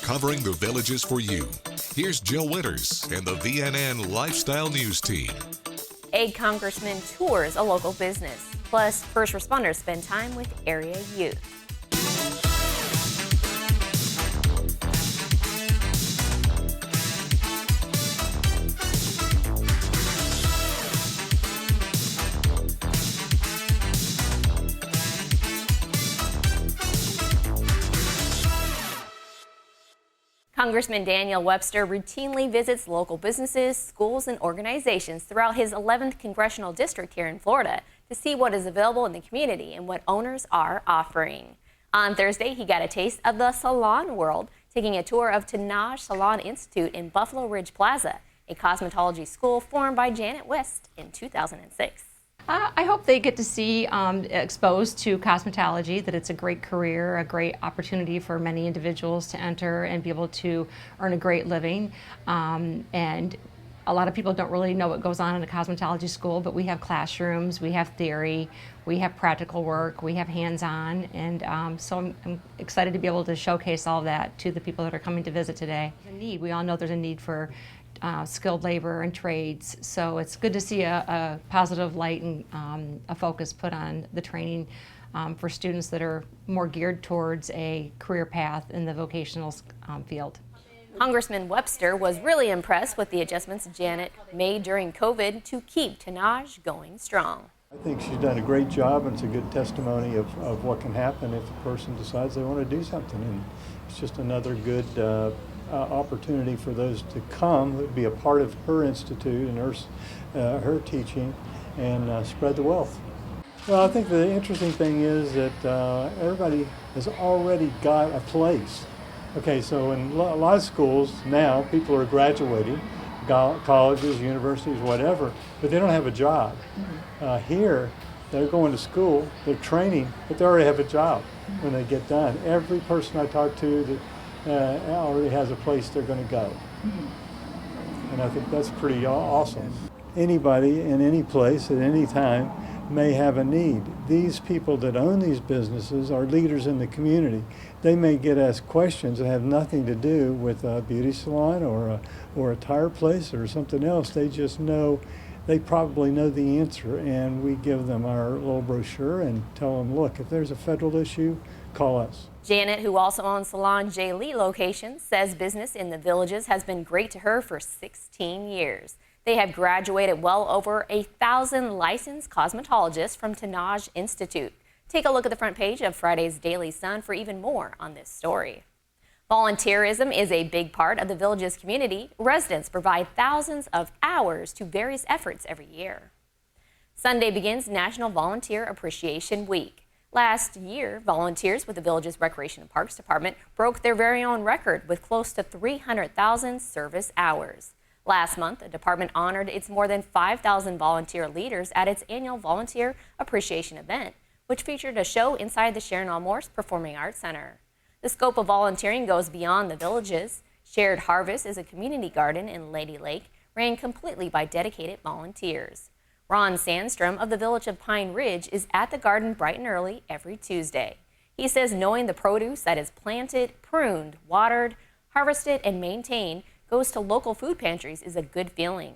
covering the Villages for you. Here's Jill Winters and the VNN Lifestyle News Team. A congressman tours a local business. Plus, first responders spend time with area youth. Congressman Daniel Webster routinely visits local businesses, schools, and organizations throughout his 11th congressional district here in Florida to see what is available in the community and what owners are offering. On Thursday, he got a taste of the salon world, taking a tour of Tannage Salon Institute in Buffalo Ridge Plaza, a cosmetology school formed by Janet West in 2006. I hope they get to see exposed to cosmetology, that it's a great career, a great opportunity for many individuals to enter and be able to earn a great living. And a lot of people don't really know what goes on in a cosmetology school, but we have classrooms, we have theory, we have practical work, we have hands-on, and so I'm excited to be able to showcase all of that to the people that are coming to visit today. There's a need. We all know there's a need for skilled labor and trades, so it's good to see a positive light and a focus put on the training for students that are more geared towards a career path in the vocational field. Congressman Webster was really impressed with the adjustments Janet made during COVID to keep Tannage going strong. I think she's done a great job, and it's a good testimony of what can happen if a person decides they want to do something, and it's just another good opportunity for those to come, would be a part of her institute and her teaching, and spread the wealth. Well, I think the interesting thing is that everybody has already got a place. Okay, so in a lot of schools now, people are graduating, colleges, universities, whatever, but they don't have a job. Here, they're going to school, they're training, but they already have a job when they get done. Every person I talk to that already has a place they're going to go. And I think that's pretty awesome. Anybody in any place at any time may have a need. These people that own these businesses are leaders in the community. They may get asked questions that have nothing to do with a beauty salon or a tire place or something else. They just know, they probably know the answer, and we give them our little brochure and tell them, look, if there's a federal issue, call us. Janet, who also owns Salon J. Lee locations, says business in the Villages has been great to her for 16 years. They have graduated well over 1,000 licensed cosmetologists from Tannage Institute. Take a look at the front page of Friday's Daily Sun for even more on this story. Volunteerism is a big part of the Villages community. Residents provide thousands of hours to various efforts every year. Sunday begins National Volunteer Appreciation Week. Last year, volunteers with the Villages Recreation and Parks Department broke their very own record with close to 300,000 service hours. Last month, the department honored its more than 5,000 volunteer leaders at its annual Volunteer Appreciation event, which featured a show inside the Sharon L. Morse Performing Arts Center. The scope of volunteering goes beyond the Villages. Shared Harvest is a community garden in Lady Lake, ran completely by dedicated volunteers. Ron Sandstrom of the Village of Pine Ridge is at the garden bright and early every Tuesday. He says knowing the produce that is planted, pruned, watered, harvested, and maintained goes to local food pantries is a good feeling.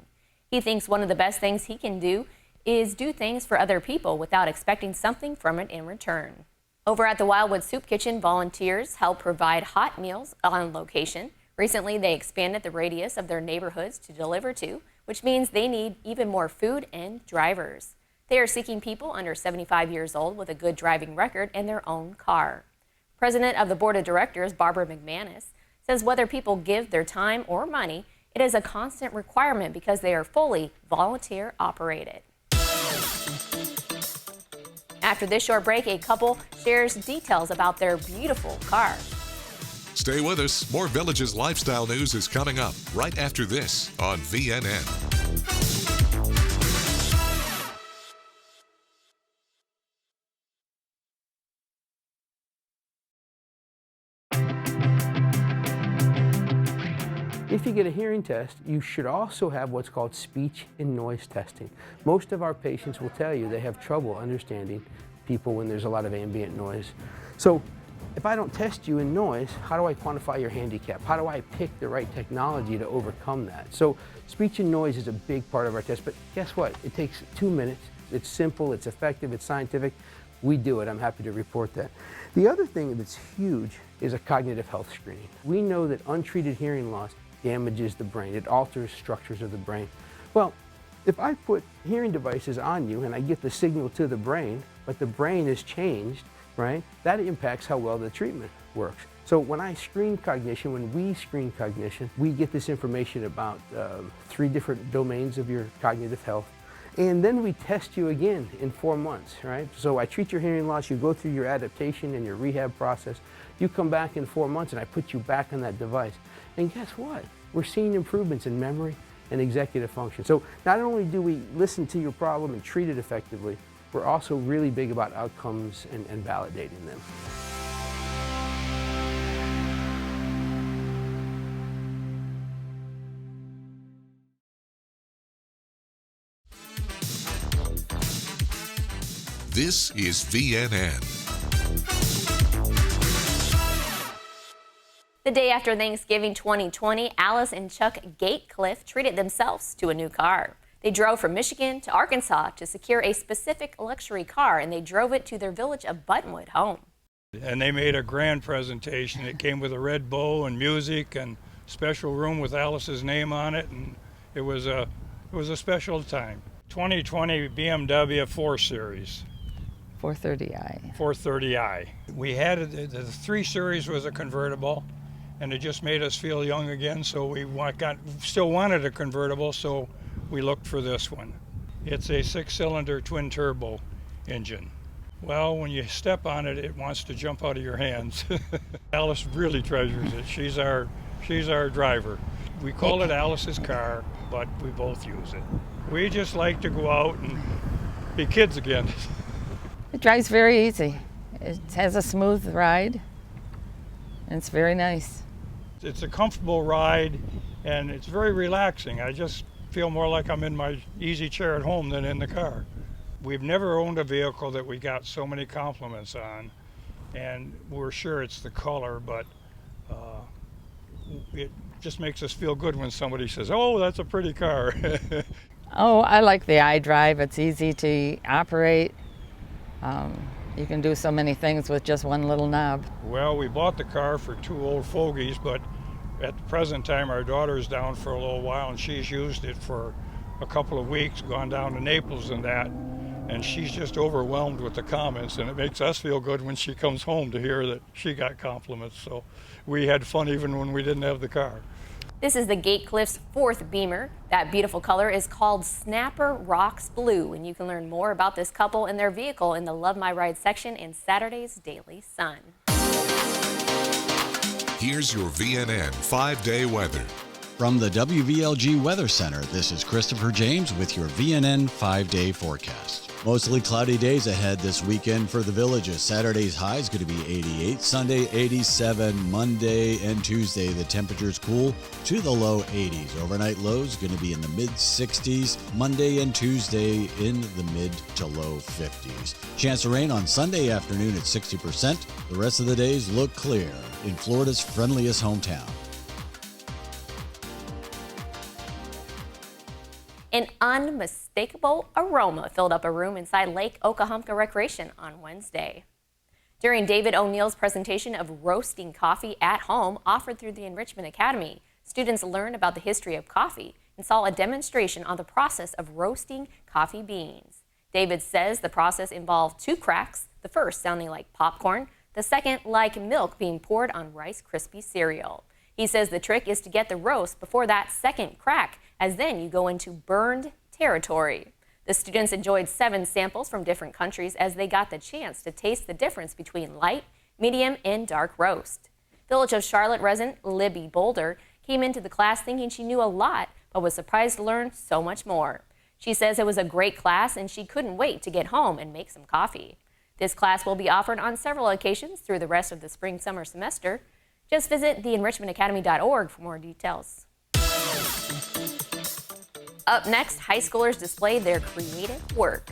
He thinks one of the best things he can do is do things for other people without expecting something from it in return. Over at the Wildwood Soup Kitchen, volunteers help provide hot meals on location. Recently, they expanded the radius of their neighborhoods to deliver to, which means they need even more food and drivers. They are seeking people under 75 years old with a good driving record and their own car. President of the Board of Directors, Barbara McManus, says whether people give their time or money, it is a constant requirement because they are fully volunteer operated. After this short break, a couple shares details about their beautiful car. Stay with us. More Villages lifestyle news is coming up right after this on VNN. If you get a hearing test, you should also have what's called speech and noise testing. Most of our patients will tell you they have trouble understanding people when there's a lot of ambient noise. So if I don't test you in noise, how do I quantify your handicap? How do I pick the right technology to overcome that? So speech and noise is a big part of our test, but guess what? It takes 2 minutes. It's simple, it's effective, it's scientific. We do it. I'm happy to report that. The other thing that's huge is a cognitive health screening. We know that untreated hearing loss damages the brain. It alters structures of the brain. Well, if I put hearing devices on you and I get the signal to the brain, but the brain is changed, right? That impacts how well the treatment works. So when I screen cognition, when we screen cognition, we get this information about 3 different domains of your cognitive health. And then we test you again in 4 months, right? So I treat your hearing loss, you go through your adaptation and your rehab process. You come back in 4 months and I put you back on that device. And guess what? We're seeing improvements in memory and executive function. So not only do we listen to your problem and treat it effectively, we're also really big about outcomes and validating them. This is VNN. The day after Thanksgiving 2020, Alice and Chuck Gatecliff treated themselves to a new car. They drove from Michigan to Arkansas to secure a specific luxury car, and they drove it to their village of Buttonwood home. And they made a grand presentation. It came with a red bow and music and special room with Alice's name on it, and it was a special time. 2020 BMW 4 Series. 430i. 430i. We had the 3 Series was a convertible, and it just made us feel young again, so we still wanted a convertible, so we looked for this one. It's a 6-cylinder twin turbo engine. Well, when you step on it, it wants to jump out of your hands. Alice really treasures it. She's our driver. We call it Alice's car, but we both use it. We just like to go out and be kids again. It drives very easy. It has a smooth ride, and it's very nice. It's a comfortable ride, and it's very relaxing. I just feel more like I'm in my easy chair at home than in the car. We've never owned a vehicle that we got so many compliments on, and we're sure it's the color, but it just makes us feel good when somebody says, "Oh, that's a pretty car." Oh, I like the iDrive. It's easy to operate. You can do so many things with just one little knob. Well, we bought the car for 2 old fogies, but at the present time our daughter's down for a little while, and she's used it for a couple of weeks, gone down to Naples and that, and she's just overwhelmed with the comments, and it makes us feel good when she comes home to hear that she got compliments. So we had fun even when we didn't have the car. This is the Gatecliff's 4th Beamer. That beautiful color is called Snapper Rocks Blue, and you can learn more about this couple and their vehicle in the Love My Ride section in Saturday's Daily Sun. Here's your VNN 5-day weather. From the WVLG Weather Center, this is Christopher James with your VNN 5-day forecast. Mostly cloudy days ahead this weekend for the villages. Saturday's high is going to be 88, Sunday 87, Monday and Tuesday the temperatures cool to the low 80s. Overnight lows going to be in the mid 60s, Monday and Tuesday in the mid to low 50s. Chance of rain on Sunday afternoon at 60%. The rest of the days look clear in Florida's friendliest hometown. An unmistakable aroma filled up a room inside Lake Okahumpka Recreation on Wednesday. During David O'Neill's presentation of roasting coffee at home offered through the Enrichment Academy, students learned about the history of coffee and saw a demonstration on the process of roasting coffee beans. David says the process involved 2 cracks, the first sounding like popcorn, the second like milk being poured on Rice Krispie cereal. He says the trick is to get the roast before that second crack, as then you go into burned territory. The students enjoyed 7 samples from different countries as they got the chance to taste the difference between light, medium, and dark roast. Village of Charlotte resident Libby Boulder came into the class thinking she knew a lot, but was surprised to learn so much more. She says it was a great class and she couldn't wait to get home and make some coffee. This class will be offered on several occasions through the rest of the spring-summer semester. Just visit theenrichmentacademy.org for more details. Up next, high schoolers display their creative work.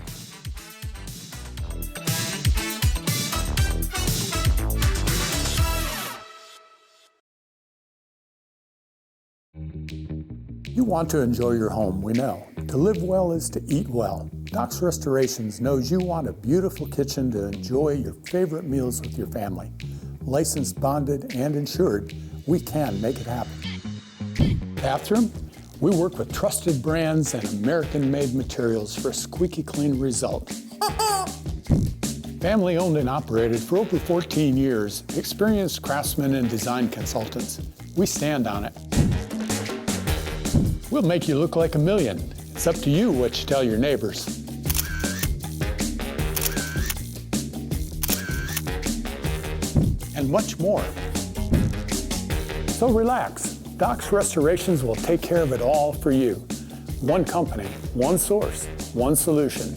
You want to enjoy your home, we know. To live well is to eat well. Doc's Restorations knows you want a beautiful kitchen to enjoy your favorite meals with your family. Licensed, bonded, and insured, we can make it happen. Bathroom? We work with trusted brands and American-made materials for a squeaky clean result. Family owned and operated for over 14 years, experienced craftsmen and design consultants. We stand on it. We'll make you look like a million. It's up to you what you tell your neighbors. And much more. So relax. Doc's Restorations will take care of it all for you. One company, one source, one solution.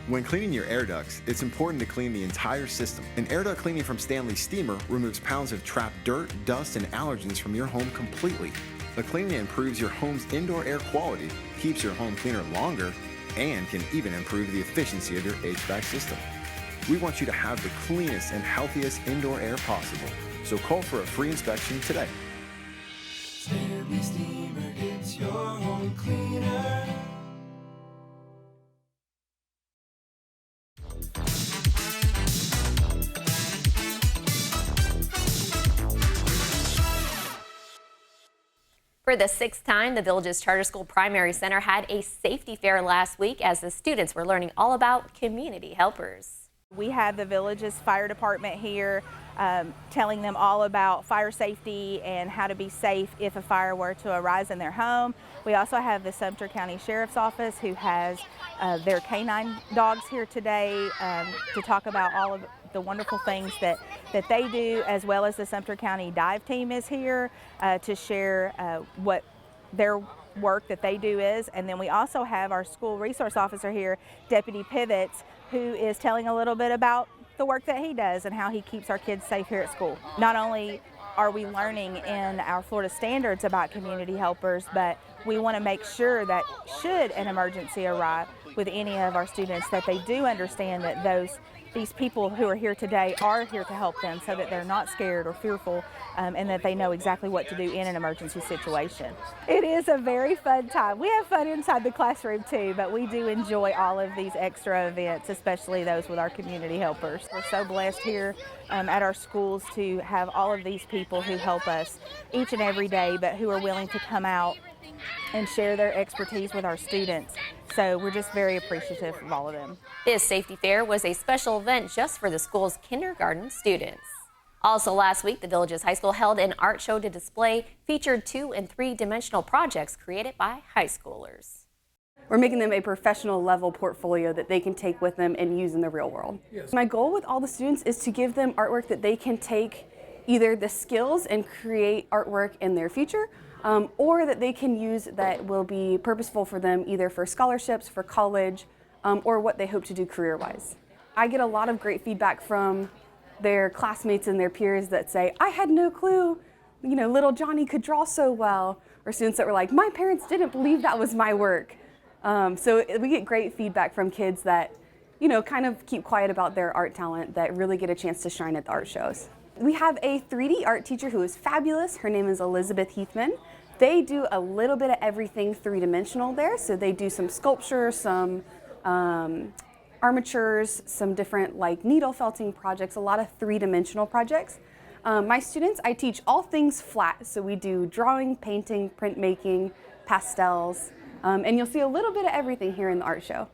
When cleaning your air ducts, it's important to clean the entire system. An air duct cleaning from Stanley Steamer removes pounds of trapped dirt, dust, and allergens from your home completely. The cleaning improves your home's indoor air quality, keeps your home cleaner longer, and can even improve the efficiency of your HVAC system. We want you to have the cleanest and healthiest indoor air possible, so call for a free inspection today. Stanley Steamer gets your home cleaner. For the 6th time, the Villages Charter School Primary Center had a safety fair last week as the students were learning all about community helpers. We had the Villages Fire Department here telling them all about fire safety and how to be safe if a fire were to arise in their home. We also have the Sumter County Sheriff's Office who has their canine dogs here today to talk about all of the wonderful things that they do, as well as the Sumter County Dive Team is here to share what their work that they do is. And then we also have our school resource officer here, Deputy Pivots, who is telling a little bit about the work that he does and how he keeps our kids safe here at school. Not only are we learning in our Florida standards about community helpers, but we want to make sure that should an emergency arrive with any of our students, that they do understand that these people who are here today are here to help them, so that they're not scared or fearful, and that they know exactly what to do in an emergency situation. It is a very fun time. We have fun inside the classroom too, but we do enjoy all of these extra events, especially those with our community helpers. We're so blessed here at our schools to have all of these people who help us each and every day, but who are willing to come out and share their expertise with our students. So we're just very appreciative of all of them. This safety fair was a special event just for the school's kindergarten students. Also last week, the Villages High School held an art show to display featured 2- and 3-dimensional projects created by high schoolers. We're making them a professional level portfolio that they can take with them and use in the real world. Yes. My goal with all the students is to give them artwork that they can take either the skills and create artwork in their future, or that they can use that will be purposeful for them either for scholarships, for college, or what they hope to do career-wise. I get a lot of great feedback from their classmates and their peers that say, I had no clue, little Johnny could draw so well, or students that were like, my parents didn't believe that was my work. So we get great feedback from kids that, kind of keep quiet about their art talent, that really get a chance to shine at the art shows. We have a 3D art teacher who is fabulous. Her name is Elizabeth Heathman. They do a little bit of everything 3-dimensional there. So they do some sculpture, some armatures, some different needle felting projects, a lot of 3-dimensional projects. My students, I teach all things flat. So we do drawing, painting, printmaking, pastels, and you'll see a little bit of everything here in the art show.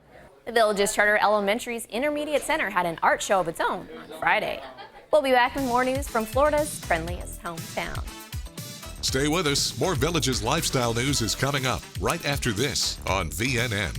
The Villages Charter Elementary's Intermediate Center had an art show of its own on Friday. We'll be back with more news from Florida's friendliest hometown. Stay with us. More Villages lifestyle news is coming up right after this on VNN.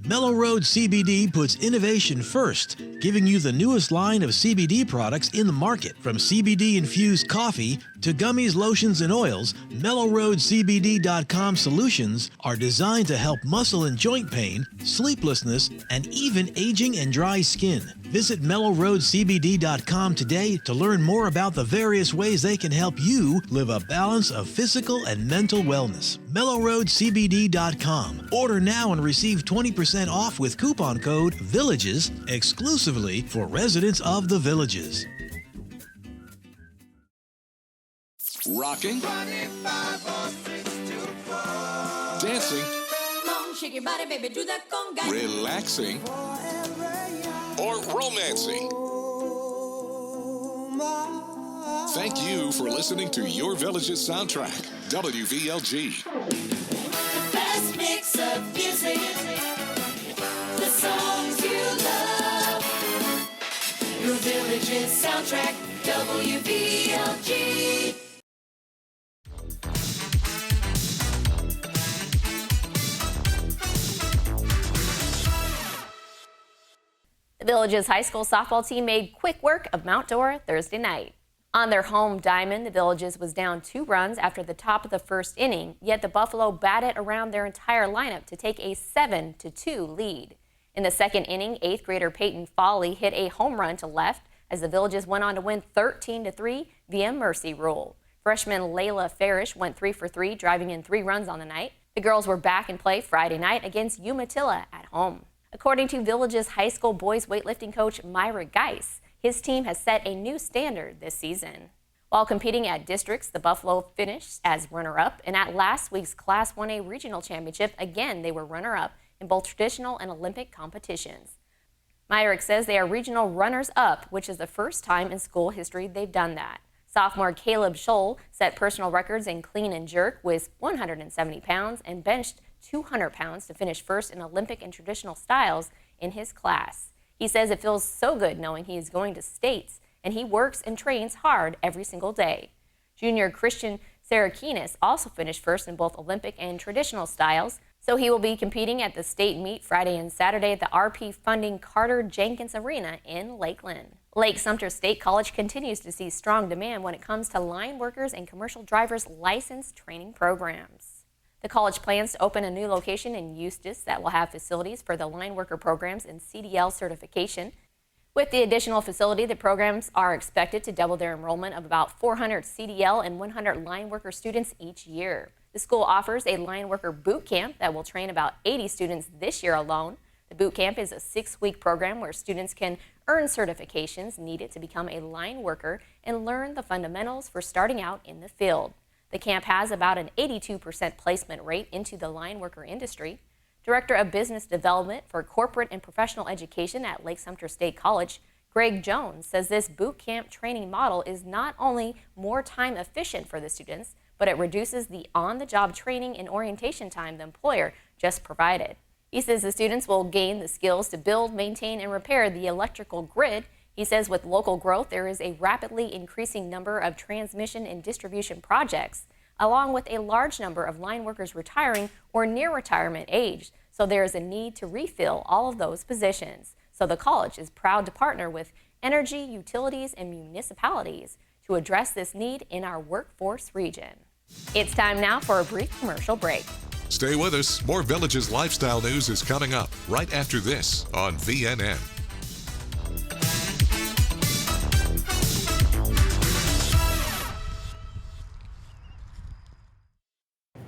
Mellow Road CBD puts innovation first, giving you the newest line of CBD products in the market, from CBD-infused coffee To gummies, lotions, and oils, MellowRoadCBD.com solutions are designed to help muscle and joint pain, sleeplessness, and even aging and dry skin. Visit MellowRoadCBD.com today to learn more about the various ways they can help you live a balance of physical and mental wellness. MellowRoadCBD.com. Order now and receive 20% off with coupon code VILLAGES exclusively for residents of the Villages. Rocking, dancing, Shake your body, baby, do that conga. relaxing, or romancing. Thank you for listening to Your Village's soundtrack, WVLG. The best mix of music, the songs you love. Your Village's soundtrack, WVLG. The Villages High School softball team made quick work of Mount Dora Thursday night. On their home diamond, the Villages was down 2 runs after the top of the first inning, yet the Buffalo batted around their entire lineup to take a 7-2 lead. In the second inning, 8th grader Peyton Foley hit a home run to left as the Villages went on to win 13-3 via mercy rule. Freshman Layla Farish went 3 for 3, driving in 3 runs on the night. The girls were back in play Friday night against Umatilla at home. According to Villages High School boys weightlifting coach Myra Geis, his team has set a new standard this season. While competing at districts, the Buffalo finished as runner-up, and at last week's Class 1A Regional Championship, again they were runner-up in both traditional and Olympic competitions. Myrick says they are regional runners-up, which is the first time in school history they've done that. Sophomore Caleb Scholl set personal records in clean and jerk with 170 pounds and benched 200 pounds to finish first in Olympic and traditional styles in his class. He says it feels so good knowing he is going to states, and he works and trains hard every single day. Junior Christian Sarakinis also finished first in both Olympic and traditional styles, so he will be competing at the state meet Friday and Saturday at the RP funding Carter Jenkins Arena in Lakeland. Lake Sumter State College continues to see strong demand when it comes to line workers and commercial drivers license training programs. The college plans to open a new location in Eustis that will have facilities for the line worker programs and CDL certification. With the additional facility, the programs are expected to double their enrollment of about 400 CDL and 100 line worker students each year. The school offers a line worker boot camp that will train about 80 students this year alone. The boot camp is a 6-week program where students can earn certifications needed to become a line worker and learn the fundamentals for starting out in the field. The camp has about an 82% placement rate into the line worker industry. Director of Business Development for Corporate and Professional Education at Lake Sumter State College, Greg Jones, says this boot camp training model is not only more time efficient for the students, but it reduces the on-the-job training and orientation time the employer just provided. He says the students will gain the skills to build, maintain, and repair the electrical grid. He says with local growth, there is a rapidly increasing number of transmission and distribution projects, along with a large number of line workers retiring or near retirement age. So there is a need to refill all of those positions. So the college is proud to partner with energy, utilities, and municipalities to address this need in our workforce region. It's time now for a brief commercial break. Stay with us. More Villages lifestyle news is coming up right after this on VNN.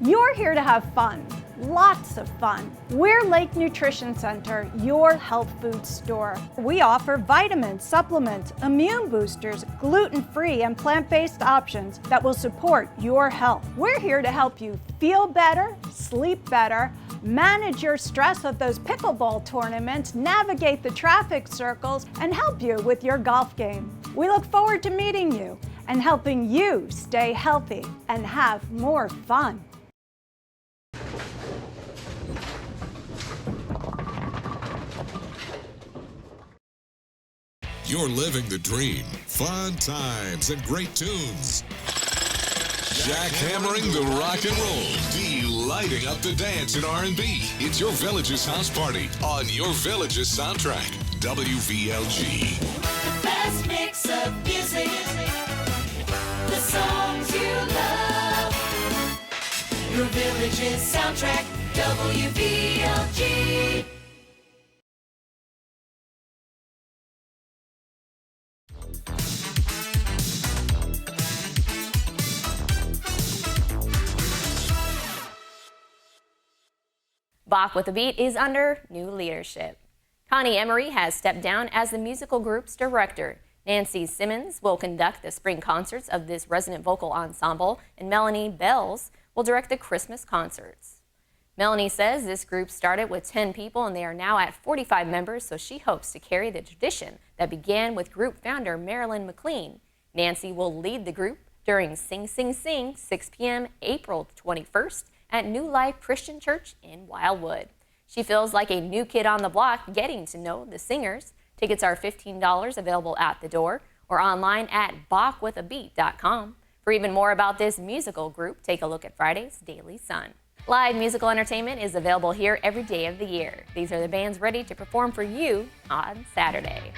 You're here to have fun, lots of fun. We're Lake Nutrition Center, your health food store. We offer vitamins, supplements, immune boosters, gluten-free and plant-based options that will support your health. We're here to help you feel better, sleep better, manage your stress of those pickleball tournaments, navigate the traffic circles, and help you with your golf game. We look forward to meeting you and helping you stay healthy and have more fun. You're living the dream. Fun times and great tunes. Jackhammering the rock and roll. Delighting up the dance in R&B. It's your Villages house party on your Villages soundtrack. WVLG. The best mix of music, the songs Your Village's soundtrack, WVLG. Bach with a Beat is under new leadership. Connie Emery has stepped down as the musical group's director. Nancy Simmons will conduct the spring concerts of this resident vocal ensemble, and Melanie Bells will direct the Christmas concerts. Melanie says this group started with 10 people and they are now at 45 members, so she hopes to carry the tradition that began with group founder Marilyn McLean. Nancy will lead the group during Sing Sing Sing, 6 p.m. April 21st at New Life Christian Church in Wildwood. She feels like a new kid on the block getting to know the singers. Tickets are $15 available at the door or online at bachwithabeat.com. For even more about this musical group, take a look at Friday's Daily Sun. Live musical entertainment is available here every day of the year. These are the bands ready to perform for you on Saturday.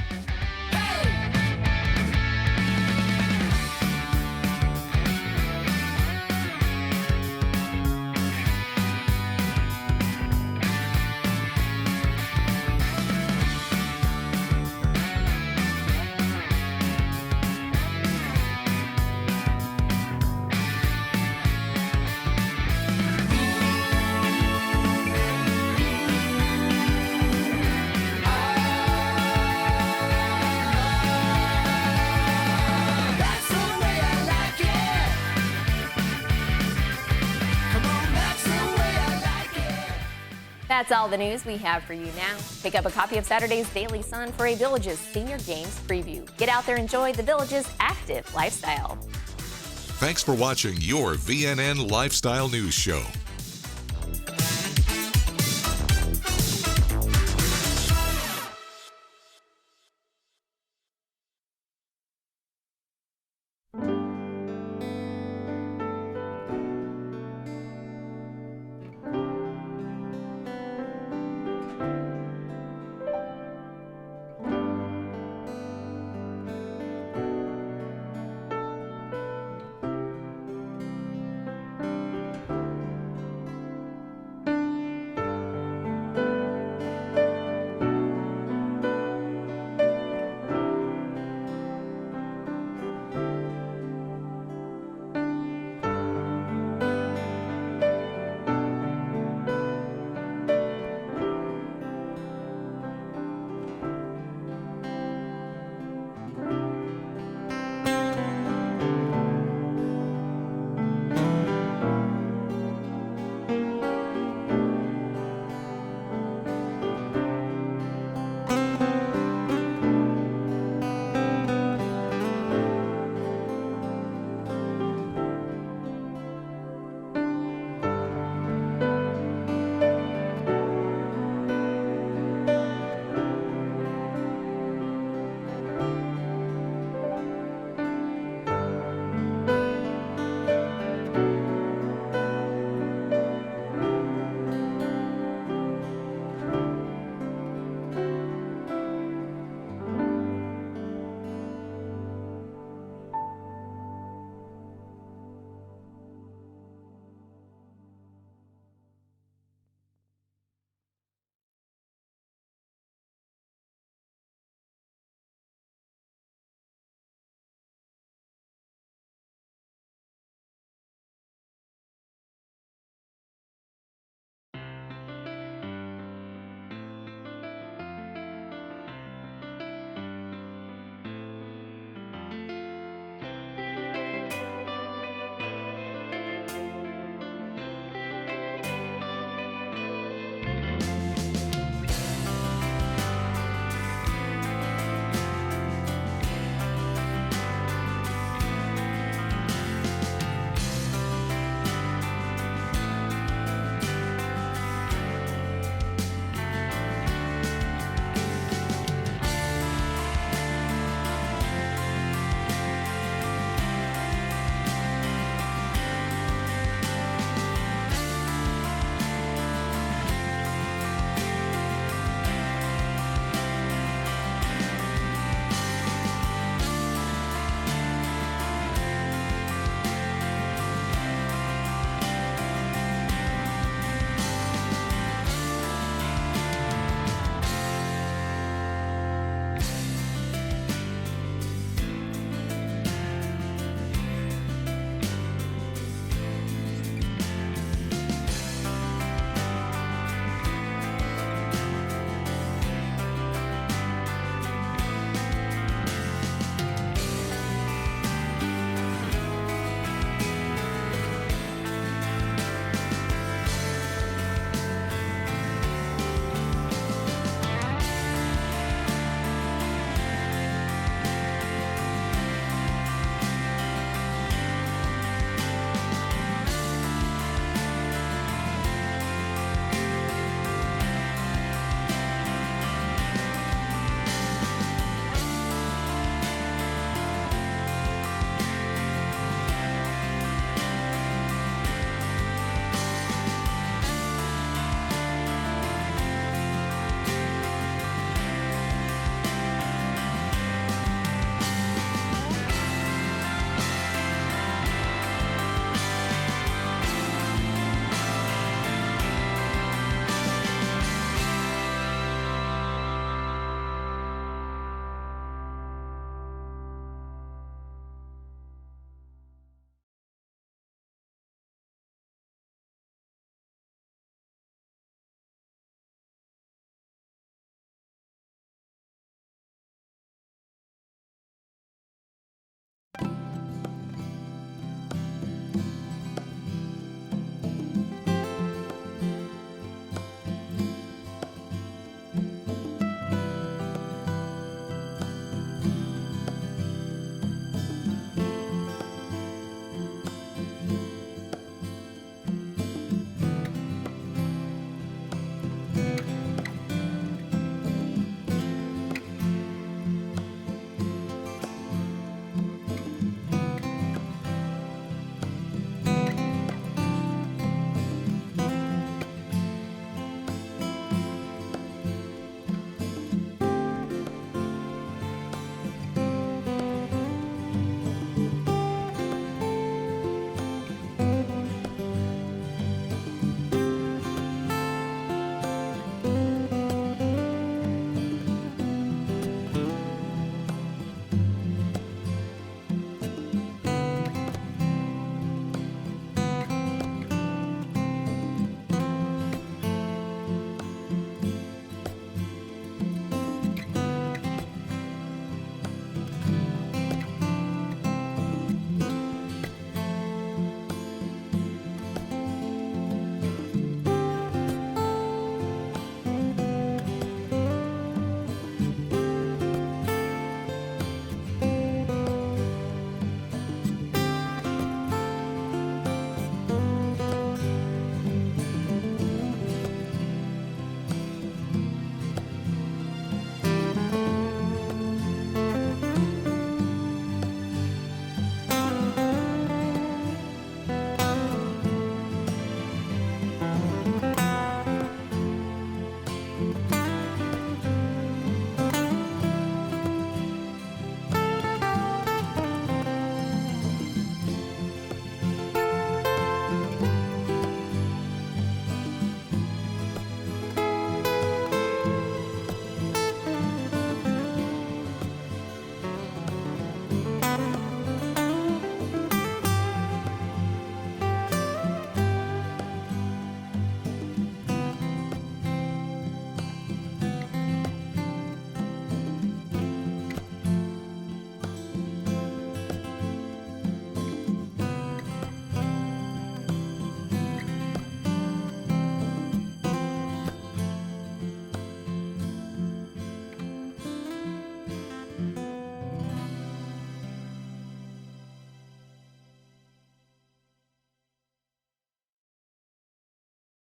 That's all the news we have for you now. Pick up a copy of Saturday's Daily Sun for a Villages Senior Games preview. Get out there and enjoy the Villages' active lifestyle. Thanks for watching your VNN Lifestyle News Show.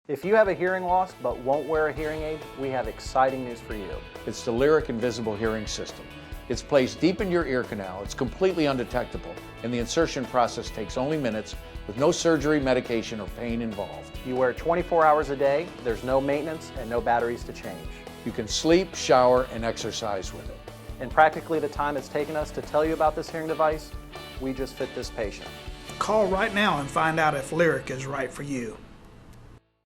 If you have a hearing loss but won't wear a hearing aid, we have exciting news for you. It's the Lyric Invisible Hearing System. It's placed deep in your ear canal, it's completely undetectable, and the insertion process takes only minutes with no surgery, medication, or pain involved. You wear it 24 hours a day, there's no maintenance and no batteries to change. You can sleep, shower, and exercise with it. In practically the time it's taken us to tell you about this hearing device, we just fit this patient. Call right now and find out if Lyric is right for you.